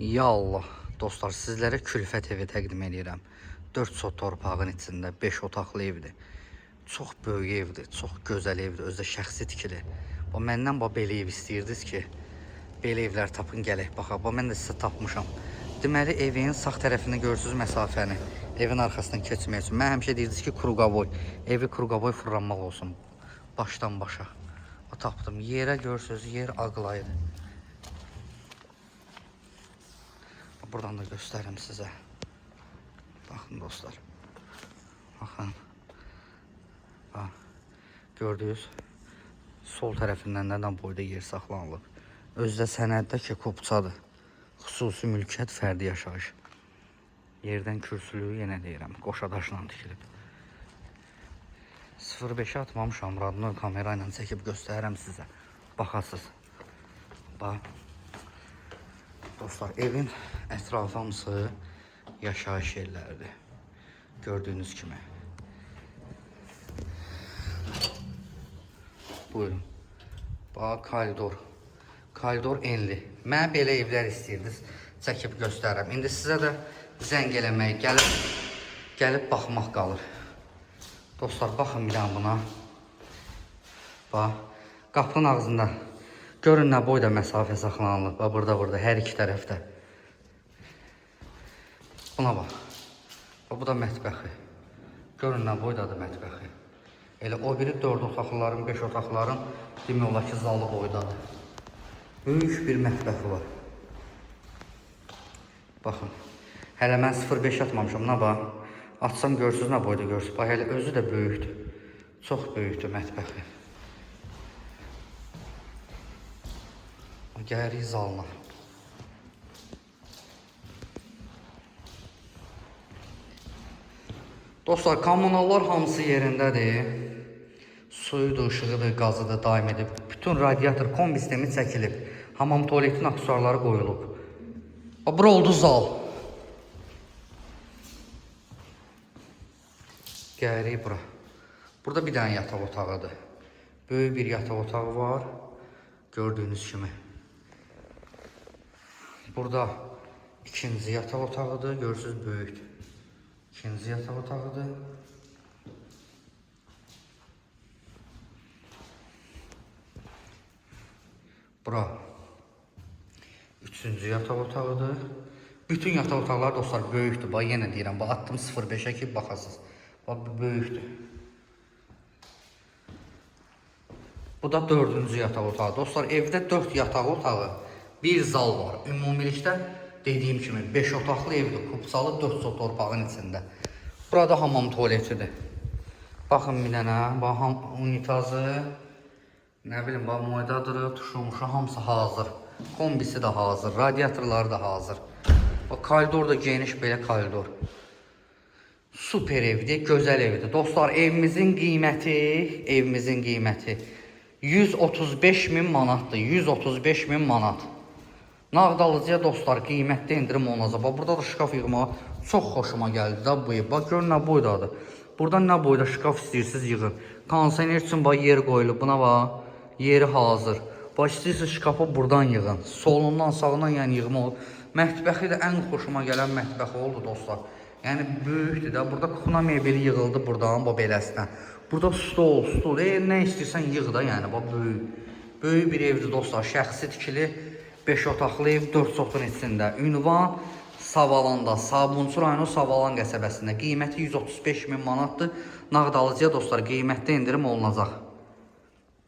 Ya Allah, dostlar, sizlərə külfət evi təqdim edirəm. 4 sot torpağın içində 5 otaqlı evdir. Çox böyük evdir, çox gözəl evdir, özü də şəxsi tikili. Məndən belə ev istəyirdiniz ki, belə evlər tapın gələk baxaq. Mən də sizə tapmışam. Deməli, evin sağ tərəfini görürsünüz məsafəni. Evin arxasından keçmək üçün. Mən həmişə deyirdiniz ki, Kruqavoy. Evi Kruqavoy fırlanmaq olsun. Başdan başa. Tapdım. Yerə görürsünüz, yer ağlaydı. Buradan da göstereyim size. Bakın dostlar. Bakın. Bak. Gördünüz. Sol tərəfindən nədən boyda yer saxlanılıb. Özdə sənəddə ki, kopçadır. Xüsusi mülkiyyət, fərdi yaşayış. Yerdən kürsülüyü yenə deyirəm. Qoşadaşla tikilib. 0.5 atmamışam. Radno kamera ilə çəkib göstərirəm sizə. Baxasız. Bax. Dostlar, evin ətrafı hamısı yaşayış yerləridir. Gördüyünüz kimi. Buyurun. Bax, koridor. Koridor enli. Mənə belə evlər istəyirdiniz, çəkib göstərirəm. İndi sizə də zəng eləmək, gəlib baxmaq qalır. Dostlar, baxın bir dənə buna. Bax, qapının ağzında. Görün nə boyda məsafə saxlanılıb. Burada, hər iki tərəfdə. Buna bax. Bu da mətbəxi. Görün nə boydadır mətbəxi. Elə o biri 4 otaqlıların, 5 otaqlıların demək olar ki, zalı boydadır. Böyük bir mətbəxi var. Baxın. Hələ mən 0.5 atmamışam. Buna bax. Atsam görürsünüz nə boyda görürsünüz. Bax, hələ özü də böyükdür. Çox böyükdür mətbəxi. Gəlirik zalına. Dostlar, kommunallar hamısı yerindədir. Suyudur, ışığıdır, qazıdır, daim edib. Bütün radiator kombi sistemi çəkilib. Hamam tuvaletin aksesuarları qoyulub. Bura oldu zal. Gəlirik bura. Burada bir dənə yataq otağıdır. Böyük bir yataq otağı var. Gördüyünüz kimi. Burada ikinci yataq otağıdır. Görürsünüz, böyükdür. İkinci yataq otağıdır. Bura üçüncü yataq otağıdır. Bütün yataq otaqları dostlar böyükdür. Bax, yenə deyirəm. Bax, attım 0.5'ə ki, baxasınız. Bax, böyükdür. Bu da 4-cü yataq otağı. Dostlar, evdə 4 yataq otağı, bir zal var. Ümumilikdə dediyim kimi 5 otaqlı evdir. Kupsalı 4 sot torpağın içində. Burada hamam tualetidir. Baxın bir dənə. Bax, unitazı. Nə bilim, bax, moydadırı, tuşumuşu hamısı hazır. Kombisi də hazır. Radiatorları da hazır. Bax, koridor da geniş belə koridor. Super evdir, gözəl evdir. Dostlar, evimizin qiyməti 135.000 manatdır. 135.000 manat. Nağd alıcıya dostlar qiymətdə indirim olacaq. Burada da şkaf yığmağa çox xoşuma gəldi da bu ev. Bax, görün nə boydadır. Buradan nə boyda şkaf istəyirsiniz yığın. Kondisioner üçün bax, yer qoyulub. Buna bax, yeri hazır. Bax, istəyirsiniz şkafı buradan yığın. Solundan, sağından yəni yığmaq. Mətbəxi də ən xoşuma gələn mətbəxi oldu dostlar. Yəni böyükdür də. Burada kuxna mebeli yığıldı buradan, bax, beləsindən. Burada stol. Nə istəyirsən yığ da, yəni bax, böyük. Böyük bir evdir dostlar. Şəxsi tikili 5 otaqlı ev 4 sotun içində. Ünvan Savalanda, Sabunçu rayonu Savalan qəsəbəsində. Qiyməti 135.000 manatdır. Nağd alıcıya dostlar qiymətdə indirim olunacaq.